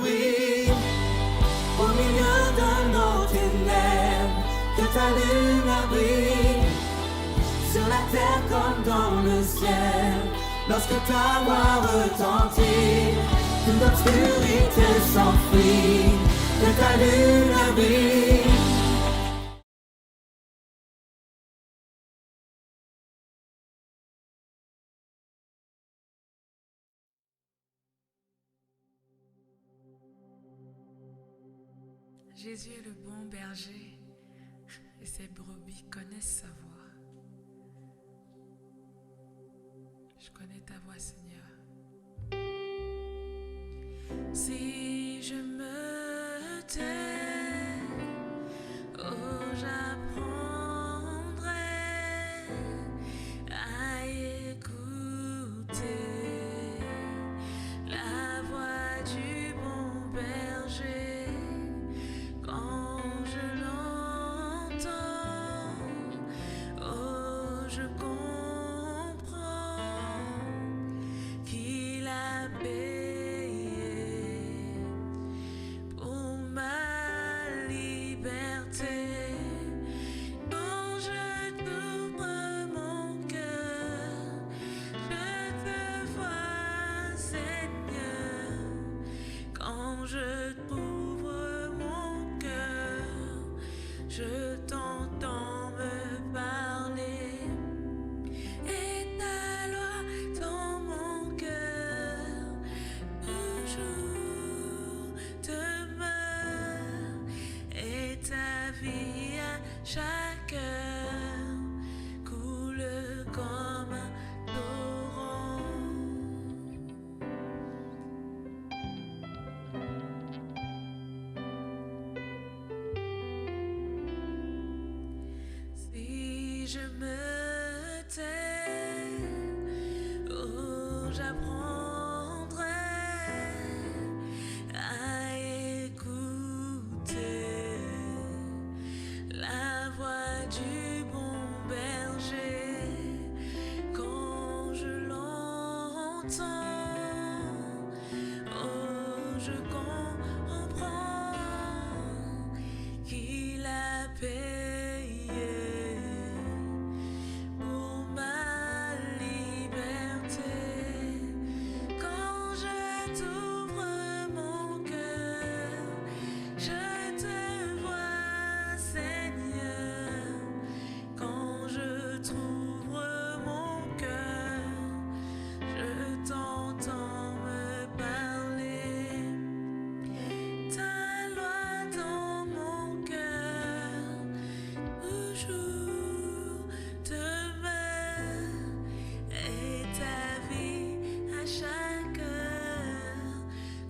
oui, au milieu de nos ténèbres, que ta lumière brille, sur la terre comme dans le ciel, lorsque ta voix retentit, toute l'obscurité s'enfuit, que ta lumière brille. Jésus est le bon berger et ses brebis connaissent sa voix. Je connais ta voix, Seigneur. Si je me tais, oh, j'apprendrai à écouter la voix du bon berger. Quand je l'entends, oh, je comprends qu'il a payé pour ma liberté. Quand je t'ouvre mon cœur, je te vois, Seigneur. Quand je t'ouvre mon cœur, je t'entends me parler. Et ta loi dans mon cœur toujours demeure. Et ta vie à chaque heure coule comme un torrent. Si je me tais, oh, j'apprendrai à écouter la voix du bon berger. Quand je l'entends, oh, je comprends qu'il a payé pour ma liberté. Quand je t'ouvre mon cœur, je te vois, Seigneur. Quand je t'ouvre mon cœur, je t'entends me parler. Ta loi dans mon cœur toujours demeure. Et ta vie à chaque heure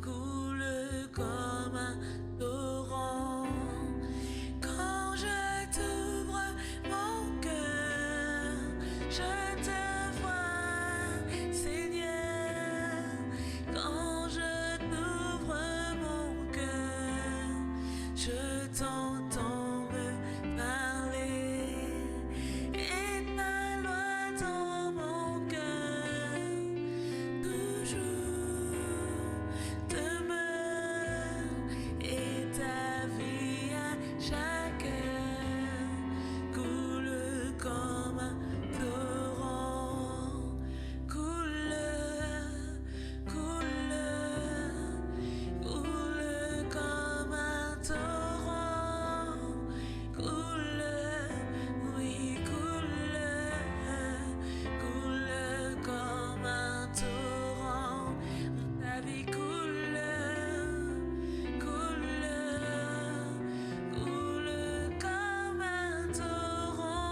coule comme un torrent. Quand je t'ouvre mon cœur, je te vois, Seigneur. Quand je t'ouvre mon cœur, je t'entends me parler. Et ta loi dans mon cœur toujours demeure. Et ta vie à chaque heure coule comme un torrent. Coule, coule, coule comme un torrent. Coule, oui, coule, coule comme un torrent. Ta vie coule, coule, coule comme un torrent.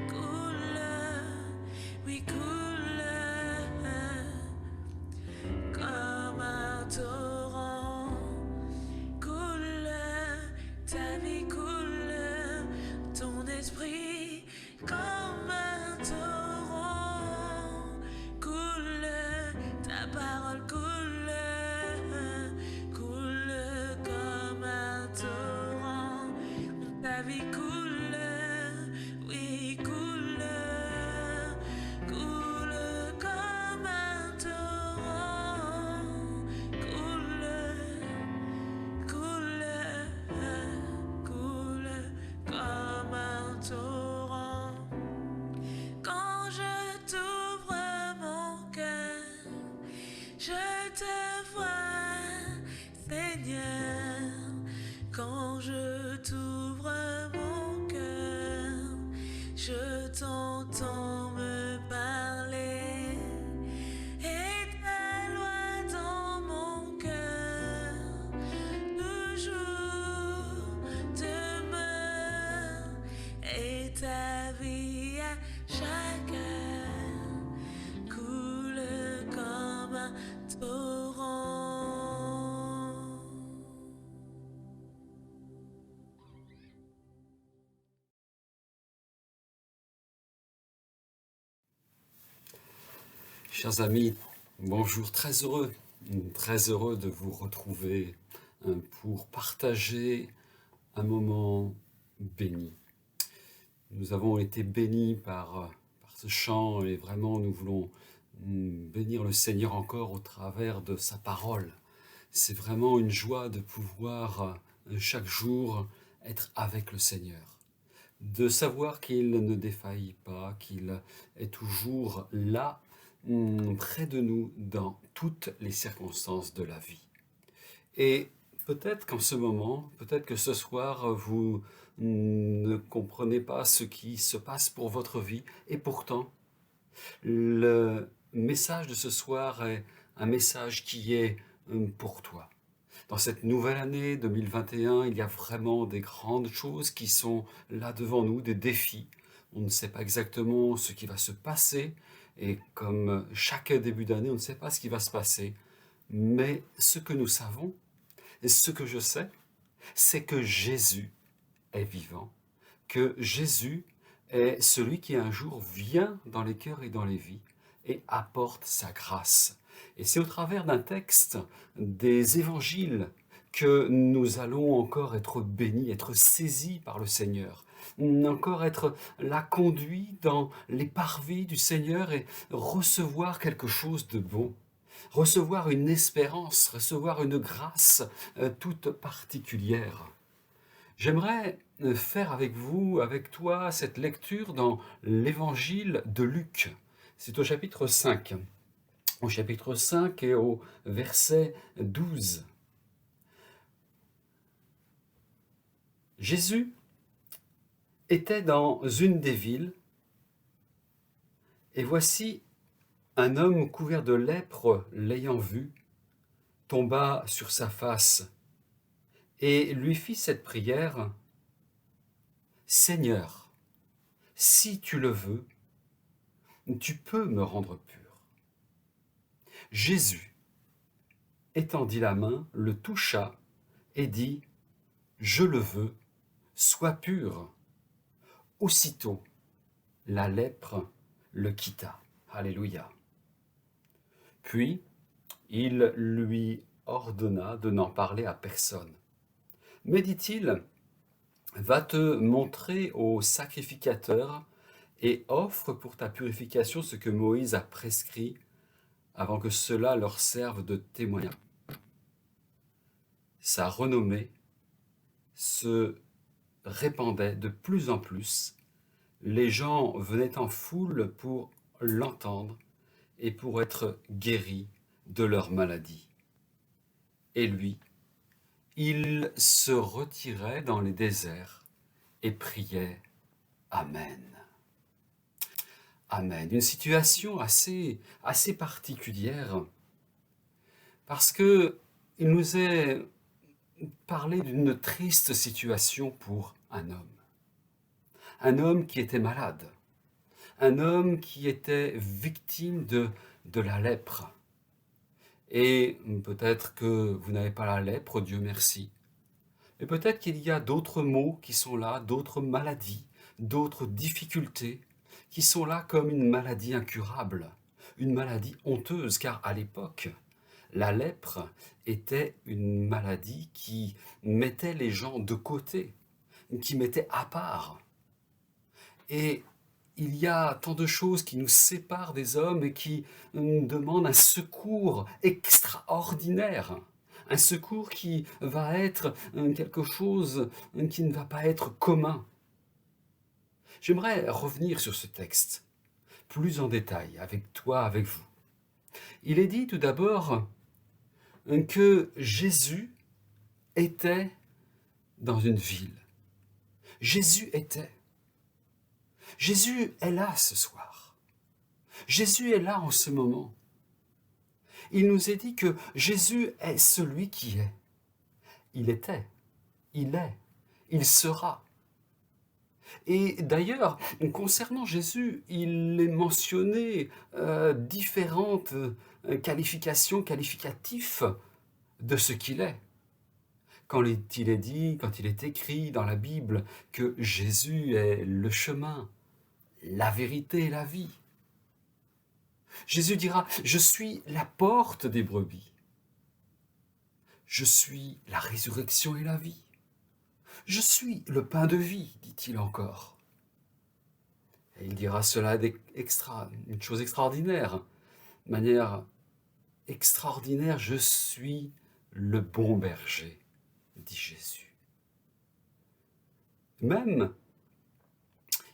Coule, oui, coule comme un torrent. Coule, ta vie coule, ton esprit comme un torrent. Coule, ta parole coule, coule comme un torrent. Ta vie coule, oui, coule, coule comme un torrent. Coule, te vois, Seigneur, quand je t'ouvre mon cœur, je t'entends me parler et ta loi dans mon cœur toujours demeure et ta vie à chaque heure coule comme un torrent. Chers amis, bonjour, très heureux de vous retrouver pour partager un moment béni. Nous avons été bénis par ce chant et vraiment nous voulons bénir le Seigneur encore au travers de sa parole. C'est vraiment une joie de pouvoir chaque jour être avec le Seigneur, de savoir qu'il ne défaillit pas, qu'il est toujours là, près de nous dans toutes les circonstances de la vie. Et peut-être qu'en ce moment, peut-être que ce soir, vous ne comprenez pas ce qui se passe pour votre vie, et pourtant, le message de ce soir est un message qui est pour toi. Dans cette nouvelle année 2021, il y a vraiment des grandes choses qui sont là devant nous, des défis. On ne sait pas exactement ce qui va se passer, et comme chaque début d'année, on ne sait pas ce qui va se passer. Mais ce que nous savons, et ce que je sais, c'est que Jésus est vivant, que Jésus est celui qui un jour vient dans les cœurs et dans les vies et apporte sa grâce. Et c'est au travers d'un texte des évangiles que nous allons encore être bénis, être saisis par le Seigneur, encore être là conduits dans les parvis du Seigneur et recevoir quelque chose de bon, recevoir une espérance, recevoir une grâce toute particulière. J'aimerais faire avec vous, avec toi, cette lecture dans l'évangile de Luc. C'est au chapitre 5. Au chapitre 5 et au verset 12. Jésus était dans une des villes, et voici un homme couvert de lèpre, l'ayant vu, tomba sur sa face et lui fit cette prière: « Seigneur, si tu le veux, tu peux me rendre pur. » Jésus étendit la main, le toucha et dit: « Je le veux, sois pur. » Aussitôt, la lèpre le quitta. Alléluia. Puis, il lui ordonna de n'en parler à personne. Mais, dit-il, va te montrer au sacrificateur et offre pour ta purification ce que Moïse a prescrit avant que cela leur serve de témoignage. Sa renommée se répandait de plus en plus. Les gens venaient en foule pour l'entendre et pour être guéris de leur maladie. Et lui, il se retirait dans les déserts et priait. Amen. Amen. Une situation assez particulière, parce que il nous est parlé d'une triste situation pour un homme. Un homme qui était malade, un homme qui était victime de la lèpre. Et peut-être que vous n'avez pas la lèpre, Dieu merci. Mais peut-être qu'il y a d'autres maux qui sont là, d'autres maladies, d'autres difficultés qui sont là comme une maladie incurable, une maladie honteuse, car à l'époque, la lèpre était une maladie qui mettait les gens de côté, qui mettait à part. Et il y a tant de choses qui nous séparent des hommes et qui nous demandent un secours extraordinaire. Un secours qui va être quelque chose qui ne va pas être commun. J'aimerais revenir sur ce texte, plus en détail, avec toi, avec vous. Il est dit tout d'abord que Jésus était dans une ville. Jésus était. Jésus est là ce soir. Jésus est là en ce moment. Il nous est dit que Jésus est celui qui est. Il était, il est, il sera. Et d'ailleurs, concernant Jésus, il est mentionné différentes qualifications, qualificatifs de ce qu'il est. Quand il est dit, quand il est écrit dans la Bible que Jésus est le chemin, la vérité et la vie. Jésus dira, je suis la porte des brebis. Je suis la résurrection et la vie. Je suis le pain de vie, dit-il encore. Et il dira cela une chose extraordinaire. De manière extraordinaire, je suis le bon berger, dit Jésus. Même,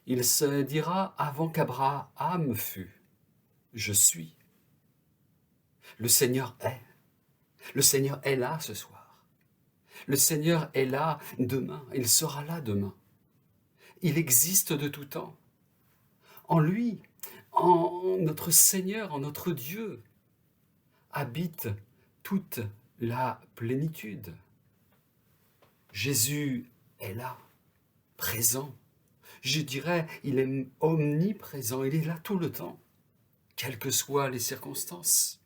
il se dira avant qu'Abraham fût, je suis. Le Seigneur est. Le Seigneur est là ce soir. Le Seigneur est là demain, il sera là demain. Il existe de tout temps. En lui, en notre Seigneur, en notre Dieu, habite toute la plénitude. Jésus est là, présent. Je dirais, il est omniprésent, il est là tout le temps, quelles que soient les circonstances.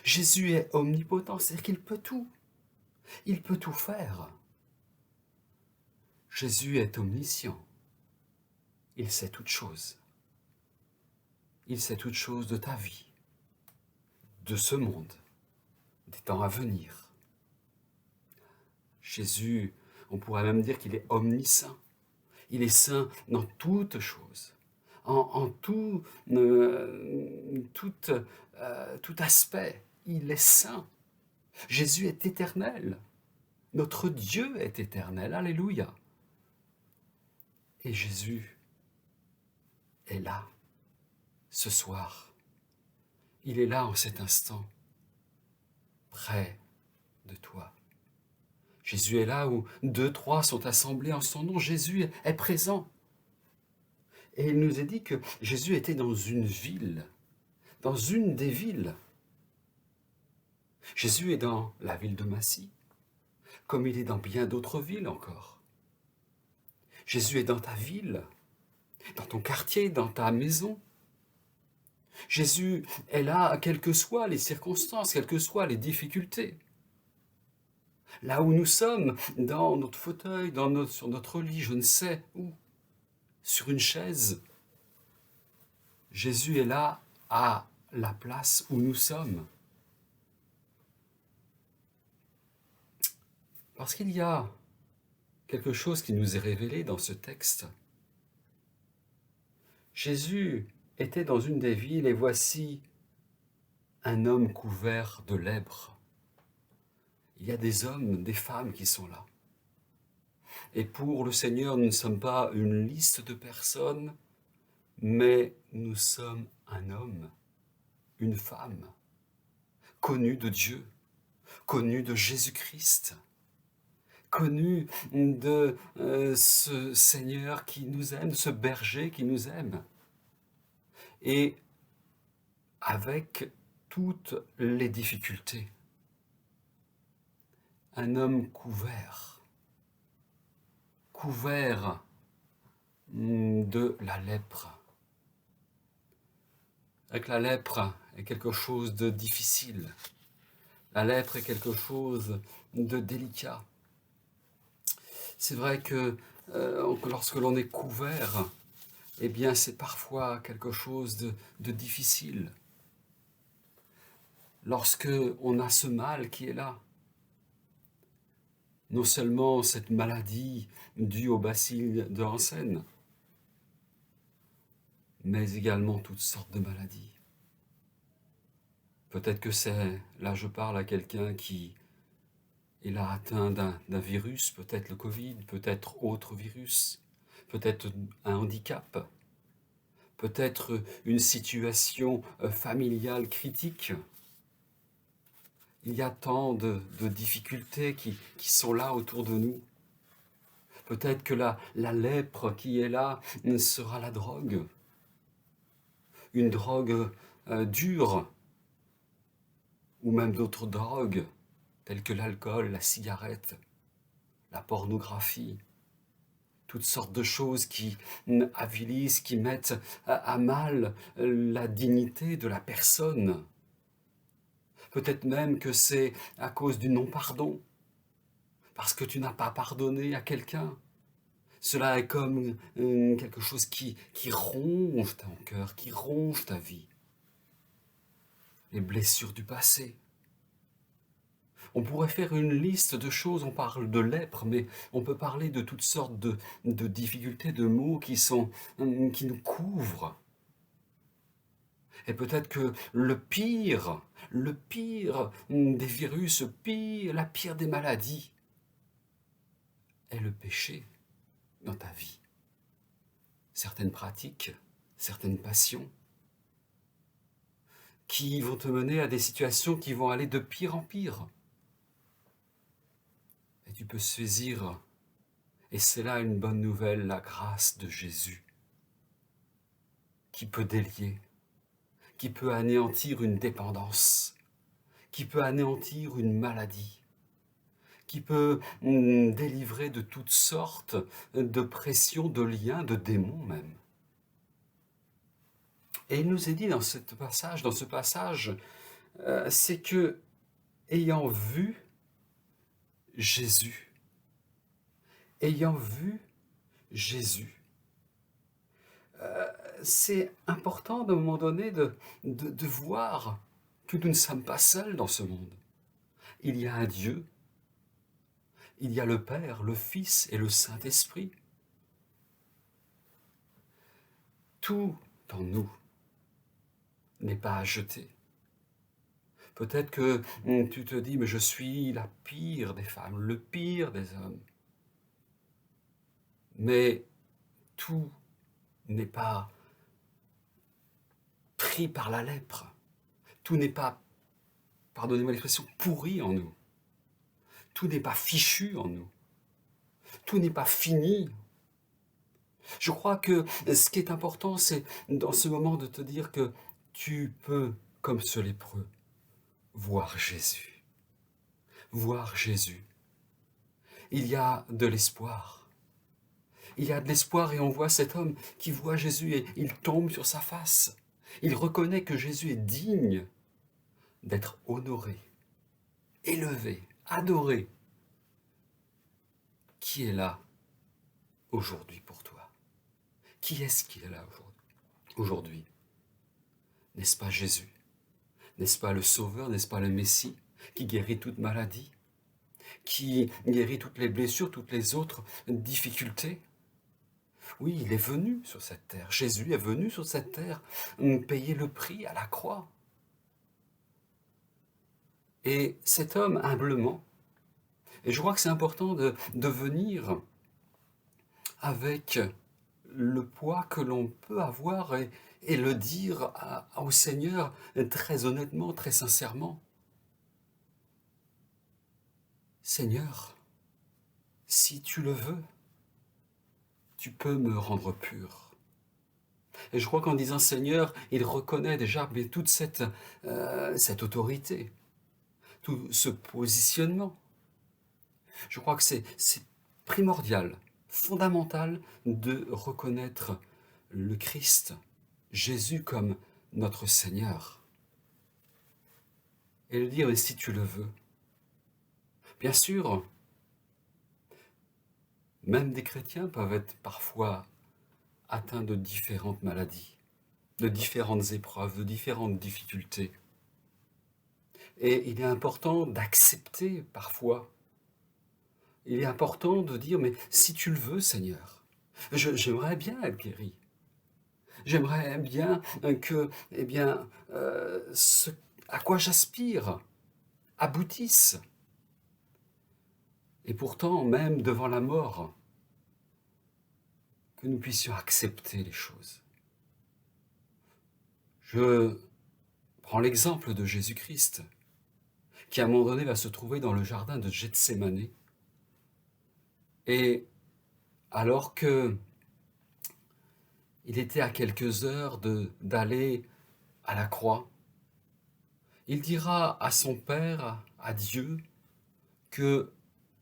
Jésus est omnipotent, c'est-à-dire qu'il peut tout. Il peut tout faire. Jésus est omniscient. Il sait toutes choses. Il sait toutes choses de ta vie, de ce monde, des temps à venir. Jésus, on pourrait même dire qu'il est omniscient. Il est saint dans toutes choses, en tout aspect. Il est saint. Jésus est éternel. Notre Dieu est éternel. Alléluia. Et Jésus est là, ce soir. Il est là en cet instant, près de toi. Jésus est là où 2, 3 sont assemblés en son nom. Jésus est présent. Et il nous est dit que Jésus était dans une ville, dans une des villes. Jésus est dans la ville de Massy, comme il est dans bien d'autres villes encore. Jésus est dans ta ville, dans ton quartier, dans ta maison. Jésus est là, quelles que soient les circonstances, quelles que soient les difficultés. Là où nous sommes, dans notre fauteuil, sur notre lit, je ne sais où, sur une chaise. Jésus est là, à la place où nous sommes. Parce qu'il y a quelque chose qui nous est révélé dans ce texte. Jésus était dans une des villes et voici un homme couvert de lèpre. Il y a des hommes, des femmes qui sont là. Et pour le Seigneur, nous ne sommes pas une liste de personnes, mais nous sommes un homme, une femme, connu de Dieu, connu de Jésus-Christ, connu de ce Seigneur qui nous aime, ce berger qui nous aime. Et avec toutes les difficultés, un homme couvert de la lèpre. Avec la lèpre est quelque chose de difficile. La lèpre est quelque chose de délicat. C'est vrai que lorsque l'on est couvert, eh bien c'est parfois quelque chose de difficile. Lorsque on a ce mal qui est là, non seulement cette maladie due au bacille de Hansen, mais également toutes sortes de maladies. Peut-être que là je parle à quelqu'un qui est là atteint d'un virus, peut-être le Covid, peut-être autre virus, peut-être un handicap, peut-être une situation familiale critique. Il y a tant de difficultés qui sont là autour de nous. Peut-être que la lèpre qui est là sera la drogue. Une drogue dure, ou même d'autres drogues, telles que l'alcool, la cigarette, la pornographie, toutes sortes de choses qui avilissent, qui mettent à mal la dignité de la personne. Peut-être même que c'est à cause du non-pardon, parce que tu n'as pas pardonné à quelqu'un. Cela est comme quelque chose qui ronge ton cœur, qui ronge ta vie. Les blessures du passé. On pourrait faire une liste de choses, on parle de lèpre, mais on peut parler de toutes sortes de difficultés, de maux qui nous couvrent. Et peut-être que le pire des virus, la pire des maladies, est le péché dans ta vie. Certaines pratiques, certaines passions, qui vont te mener à des situations qui vont aller de pire en pire. Et tu peux saisir, et c'est là une bonne nouvelle, la grâce de Jésus, qui peut délier, qui peut anéantir une dépendance, qui peut anéantir une maladie, qui peut délivrer de toutes sortes de pressions, de liens, de démons même. Et il nous est dit dans ce passage, c'est que, ayant vu Jésus, c'est important d'un moment donné de voir que nous ne sommes pas seuls dans ce monde. Il y a un Dieu, il y a le Père, le Fils et le Saint-Esprit. Tout en nous n'est pas à jeter. Peut-être que tu te dis, mais je suis la pire des femmes, le pire des hommes. Mais tout n'est pas pris par la lèpre. Tout n'est pas, pardonnez-moi l'expression, pourri en nous. Tout n'est pas fichu en nous. Tout n'est pas fini. Je crois que ce qui est important, c'est dans ce moment de te dire que tu peux, comme ce lépreux, voir Jésus. Voir Jésus. Il y a de l'espoir. Il y a de l'espoir et on voit cet homme qui voit Jésus et il tombe sur sa face. Il reconnaît que Jésus est digne d'être honoré, élevé, adoré. Qui est là aujourd'hui pour toi? Qui est-ce qui est là aujourd'hui? N'est-ce pas Jésus? N'est-ce pas le Sauveur? N'est-ce pas le Messie qui guérit toute maladie? Qui guérit toutes les blessures, toutes les autres difficultés? Oui, il est venu sur cette terre. Jésus est venu sur cette terre payer le prix à la croix. Et cet homme, humblement, et je crois que c'est important de venir avec le poids que l'on peut avoir et le dire au Seigneur très honnêtement, très sincèrement. Seigneur, si tu le veux, tu peux me rendre pur. Et je crois qu'en disant Seigneur, il reconnaît déjà toute cette autorité, tout ce positionnement. Je crois que c'est primordial, fondamental de reconnaître le Christ, Jésus comme notre Seigneur. Et le dire, si tu le veux. Bien sûr, même des chrétiens peuvent être parfois atteints de différentes maladies, de différentes épreuves, de différentes difficultés. Et il est important d'accepter parfois. Il est important de dire, mais si tu le veux, Seigneur, j'aimerais bien être guéri. J'aimerais bien que, ce à quoi j'aspire aboutisse. Et pourtant, même devant la mort, que nous puissions accepter les choses. Je prends l'exemple de Jésus-Christ, qui à un moment donné va se trouver dans le jardin de Gethsémané. Et alors que il était à quelques heures d'aller à la croix, il dira à son Père, à Dieu, que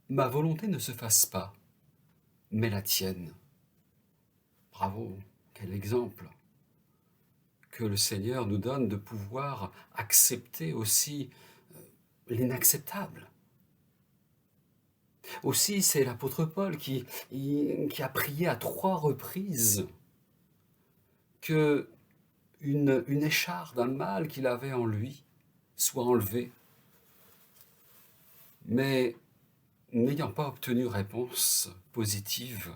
ma volonté ne se fasse pas, mais la tienne. Bravo, quel exemple que le Seigneur nous donne de pouvoir accepter aussi l'inacceptable. Aussi, c'est l'apôtre Paul qui a prié à 3 reprises que une écharpe d'un mal qu'il avait en lui soit enlevée. Mais n'ayant pas obtenu réponse positive,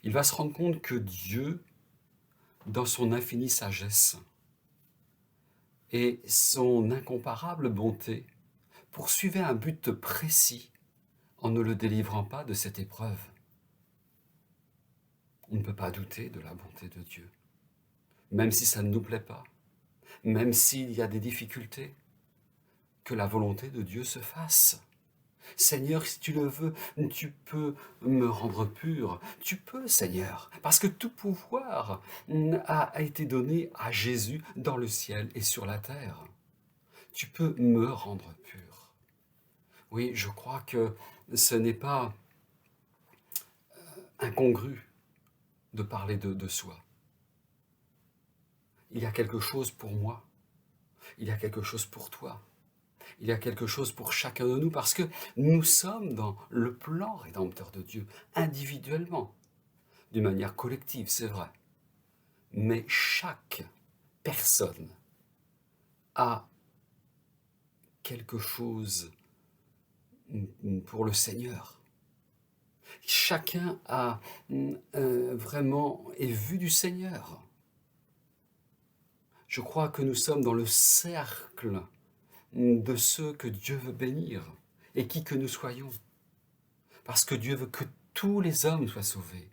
il va se rendre compte que Dieu, dans son infinie sagesse et son incomparable bonté, poursuivait un but précis en ne le délivrant pas de cette épreuve. On ne peut pas douter de la bonté de Dieu, même si ça ne nous plaît pas, même s'il y a des difficultés, que la volonté de Dieu se fasse. Seigneur, si tu le veux, tu peux me rendre pur. Tu peux, Seigneur, parce que tout pouvoir a été donné à Jésus dans le ciel et sur la terre. Tu peux me rendre pur. Oui, je crois que ce n'est pas incongru de parler de soi. Il y a quelque chose pour moi. Il y a quelque chose pour toi. Il y a quelque chose pour chacun de nous parce que nous sommes dans le plan rédempteur de Dieu, individuellement, d'une manière collective, c'est vrai. Mais chaque personne a quelque chose pour le Seigneur. Chacun a vraiment est vu du Seigneur. Je crois que nous sommes dans le cercle de ceux que Dieu veut bénir, et qui que nous soyons. Parce que Dieu veut que tous les hommes soient sauvés,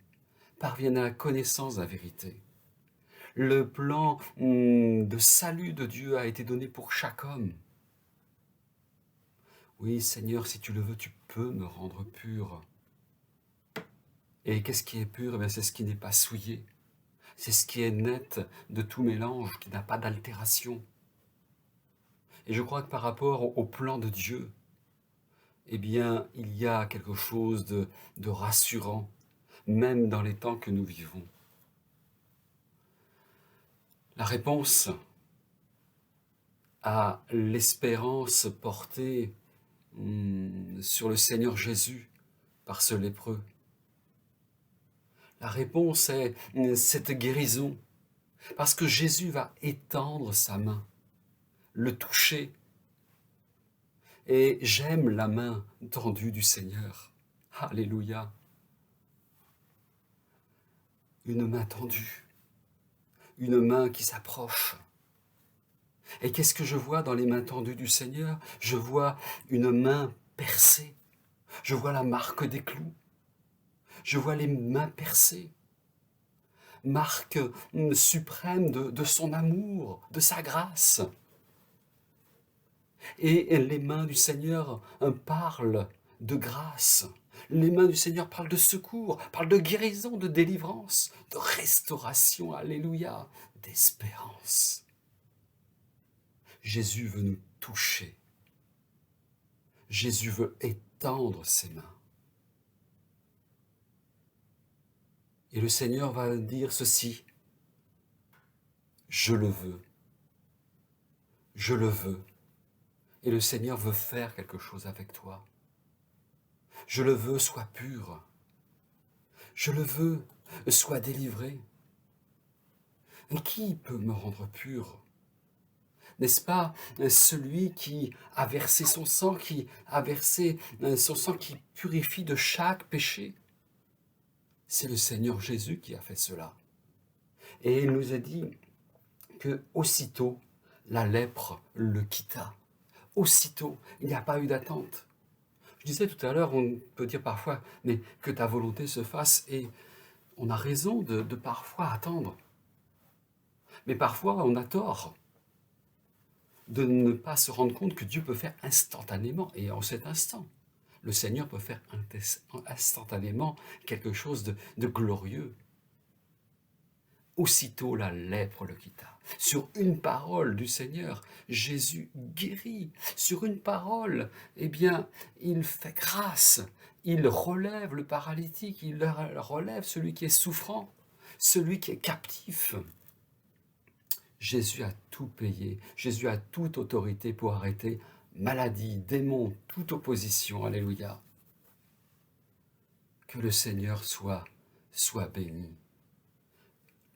parviennent à la connaissance de la vérité. Le plan de salut de Dieu a été donné pour chaque homme. Oui, Seigneur, si tu le veux, tu peux me rendre pur. Et qu'est-ce qui est pur? Eh bien, c'est ce qui n'est pas souillé. C'est ce qui est net de tout mélange, qui n'a pas d'altération. Et je crois que par rapport au plan de Dieu, eh bien, il y a quelque chose de rassurant, même dans les temps que nous vivons. La réponse à l'espérance portée sur le Seigneur Jésus par ce lépreux. La réponse est cette guérison, parce que Jésus va étendre sa main, le toucher. Et j'aime la main tendue du Seigneur. Alléluia. Une main tendue, une main qui s'approche. Et qu'est-ce que je vois dans les mains tendues du Seigneur? Je vois une main percée. Je vois la marque des clous. Je vois les mains percées. Marque suprême de son amour, de sa grâce. Et les mains du Seigneur parlent de grâce. Les mains du Seigneur parlent de secours, parlent de guérison, de délivrance, de restauration, alléluia, d'espérance. Jésus veut nous toucher. Jésus veut étendre ses mains. Et le Seigneur va dire ceci: je le veux. Je le veux. Et le Seigneur veut faire quelque chose avec toi. Je le veux, sois pur. Je le veux, sois délivré. Et qui peut me rendre pur? N'est-ce pas celui qui a versé son sang, qui purifie de chaque péché? C'est le Seigneur Jésus qui a fait cela. Et il nous a dit que aussitôt la lèpre le quitta. Aussitôt, il n'y a pas eu d'attente. Je disais tout à l'heure, on peut dire parfois, mais que ta volonté se fasse, et on a raison de parfois attendre. Mais parfois, on a tort. de ne pas se rendre compte que Dieu peut faire instantanément, et en cet instant, le Seigneur peut faire instantanément quelque chose de glorieux. Aussitôt la lèpre le quitta. Sur une parole du Seigneur, Jésus guérit. Sur une parole, eh bien, il fait grâce. Il relève le paralytique, il relève celui qui est souffrant, celui qui est captif. Jésus a tout payé. Jésus a toute autorité pour arrêter maladie, démons, toute opposition. Alléluia. Que le Seigneur soit béni.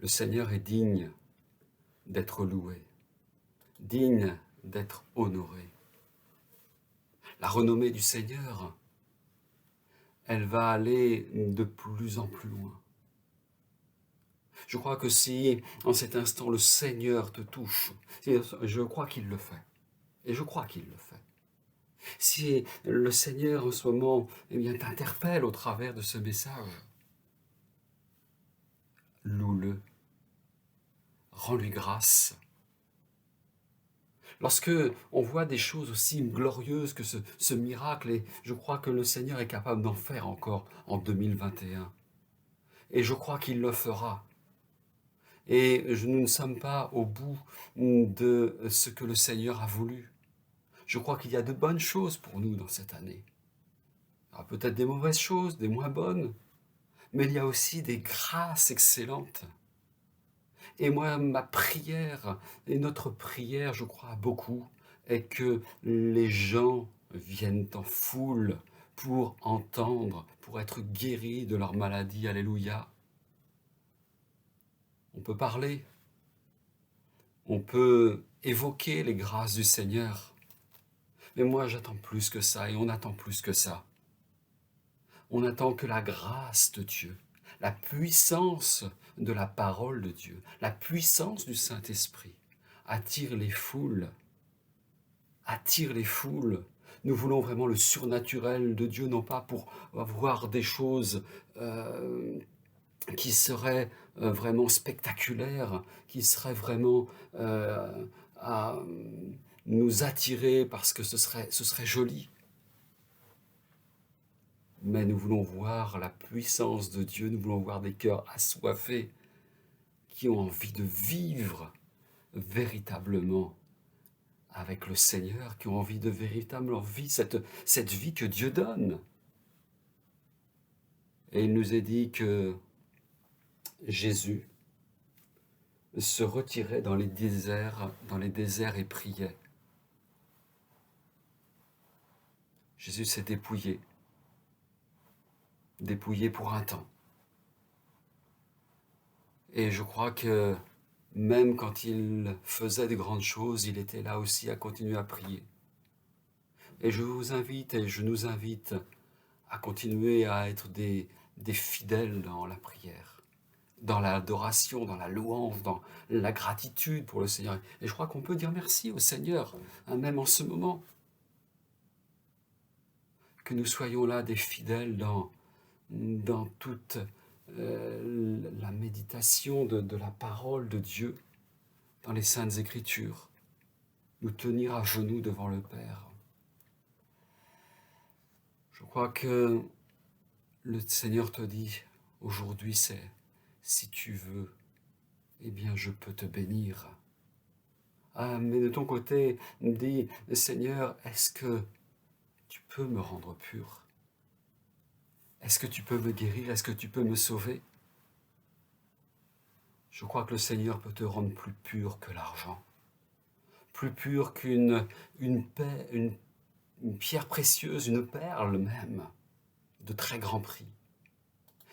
Le Seigneur est digne d'être loué, digne d'être honoré. La renommée du Seigneur, elle va aller de plus en plus loin. Je crois que si, en cet instant, le Seigneur te touche, je crois qu'il le fait, et je crois qu'il le fait. Si le Seigneur, en ce moment, eh bien, t'interpelle au travers de ce message, loue-le, rends-lui grâce. Lorsque on voit des choses aussi glorieuses que ce miracle, et je crois que le Seigneur est capable d'en faire encore en 2021. Et je crois qu'il le fera. Et nous ne sommes pas au bout de ce que le Seigneur a voulu. Je crois qu'il y a de bonnes choses pour nous dans cette année. Il y aura peut-être des mauvaises choses, des moins bonnes, mais il y a aussi des grâces excellentes. Et moi, ma prière, et notre prière, je crois beaucoup, est que les gens viennent en foule pour entendre, pour être guéris de leur maladie. Alléluia. On peut parler, on peut évoquer les grâces du Seigneur, mais moi j'attends plus que ça, et on attend plus que ça. On attend que la grâce de Dieu, la puissance de la parole de Dieu, la puissance du Saint-Esprit attire les foules, attire les foules. Nous voulons vraiment le surnaturel de Dieu, non pas pour avoir des choses qui seraient vraiment spectaculaires, qui seraient vraiment à nous attirer parce que ce serait joli. Mais nous voulons voir la puissance de Dieu, nous voulons voir des cœurs assoiffés qui ont envie de vivre véritablement avec le Seigneur, qui ont envie de véritablement vivre cette vie que Dieu donne. Et il nous est dit que Jésus se retirait dans les déserts et priait. Jésus s'est dépouillé pour un temps. Et je crois que même quand il faisait de grandes choses, il était là aussi à continuer à prier. Et je vous invite et je nous invite à continuer à être des fidèles dans la prière, dans l'adoration, dans la louange, dans la gratitude pour le Seigneur. Et je crois qu'on peut dire merci au Seigneur, hein, même en ce moment. Que nous soyons là des fidèles dans toute la méditation de la parole de Dieu, dans les Saintes Écritures, nous tenir à genoux devant le Père. Je crois que le Seigneur te dit, aujourd'hui c'est, si tu veux, eh bien je peux te bénir. Ah, mais de ton côté, dis, Seigneur, est-ce que tu peux me rendre pur? Est-ce que tu peux me guérir? Est-ce que tu peux me sauver? Je crois que le Seigneur peut te rendre plus pur que l'argent, plus pur qu'une pierre précieuse, une perle même, de très grand prix.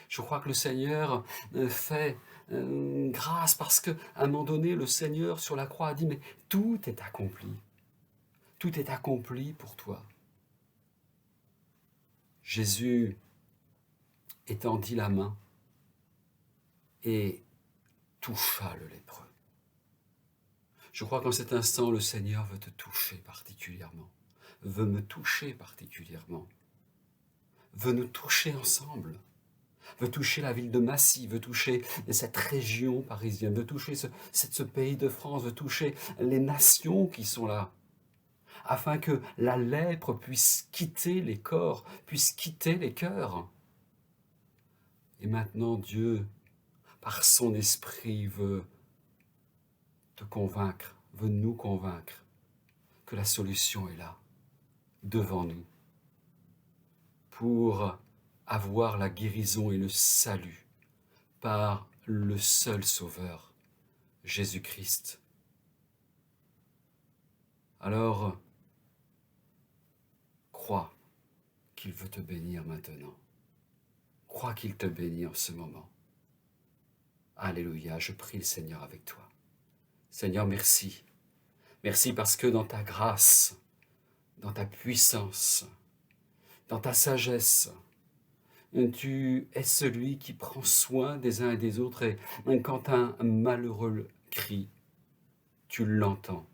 Je crois que le Seigneur fait grâce parce qu'à un moment donné, le Seigneur sur la croix a dit, mais tout est accompli. Tout est accompli pour toi. Jésus étendit la main et toucha le lépreux. Je crois qu'en cet instant, le Seigneur veut te toucher particulièrement, veut me toucher particulièrement, veut nous toucher ensemble, veut toucher la ville de Massy, veut toucher cette région parisienne, veut toucher ce pays de France, veut toucher les nations qui sont là, afin que la lèpre puisse quitter les corps, puisse quitter les cœurs. Et maintenant, Dieu, par son esprit, veut te convaincre, veut nous convaincre que la solution est là, devant nous, pour avoir la guérison et le salut par le seul Sauveur, Jésus-Christ. Alors, crois qu'il veut te bénir maintenant. Crois qu'il te bénit en ce moment. Alléluia, je prie le Seigneur avec toi. Seigneur, merci. Merci parce que dans ta grâce, dans ta puissance, dans ta sagesse, tu es celui qui prend soin des uns et des autres. Et quand un malheureux crie, tu l'entends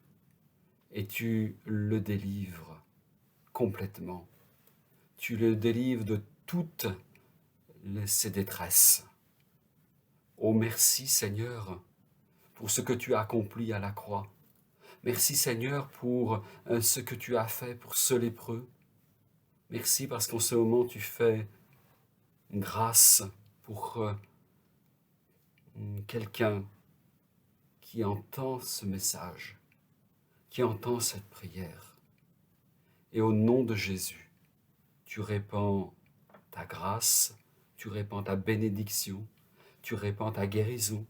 et tu le délivres complètement. Tu le délivres de toutes ses détresses. Oh, merci Seigneur pour ce que tu as accompli à la croix. Merci Seigneur pour ce que tu as fait pour ce lépreux. Merci parce qu'en ce moment tu fais grâce pour quelqu'un qui entend ce message, qui entend cette prière. Et au nom de Jésus, tu répands ta grâce, tu répands ta bénédiction, tu répands ta guérison,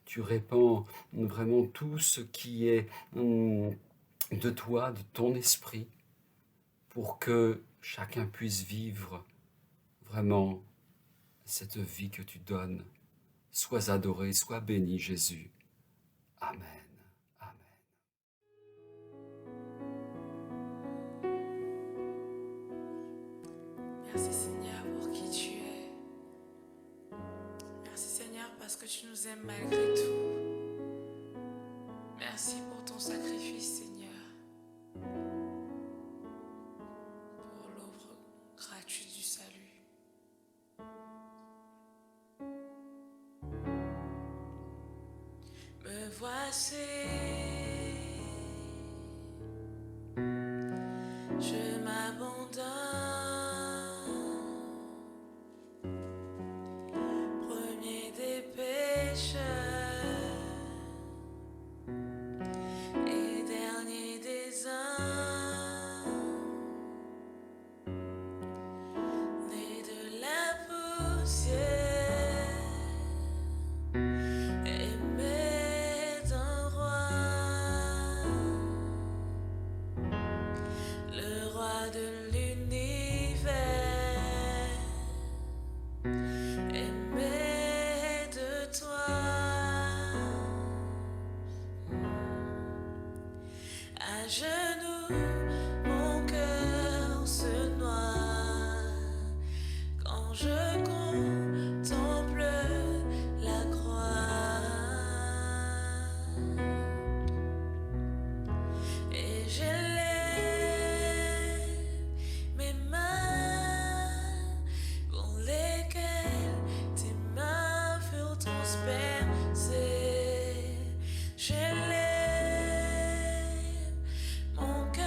tu répands vraiment tout ce qui est de toi, de ton esprit, pour que chacun puisse vivre vraiment cette vie que tu donnes. Sois adoré, sois béni, Jésus. Amen. Amen. Merci Seigneur pour qui tu es. Merci Seigneur parce que tu nous aimes malgré tout. Merci pour ton sacrifice Seigneur. Pour l'œuvre gratuite du salut. Me voici. Je m'abandonne. Premier des pécheurs et dernier des hommes, né de la poussière, aimé d'un roi, le roi de l'univers, aimé de toi, à genoux, mon cœur se noie quand je contemple la croix. Et j'élève mes mains pour lesquelles tes mains furent transpercées. J'élève mon cœur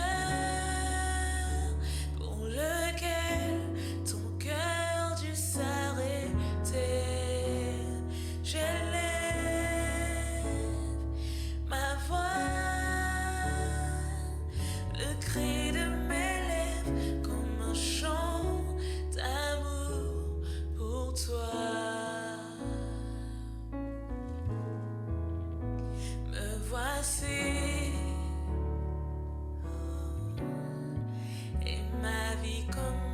pour lequel ton cœur dut s'arrêter. J'élève ma voix, le cri de mes lèvres comme un chant d'amour pour toi. Me voici, et ma vie comme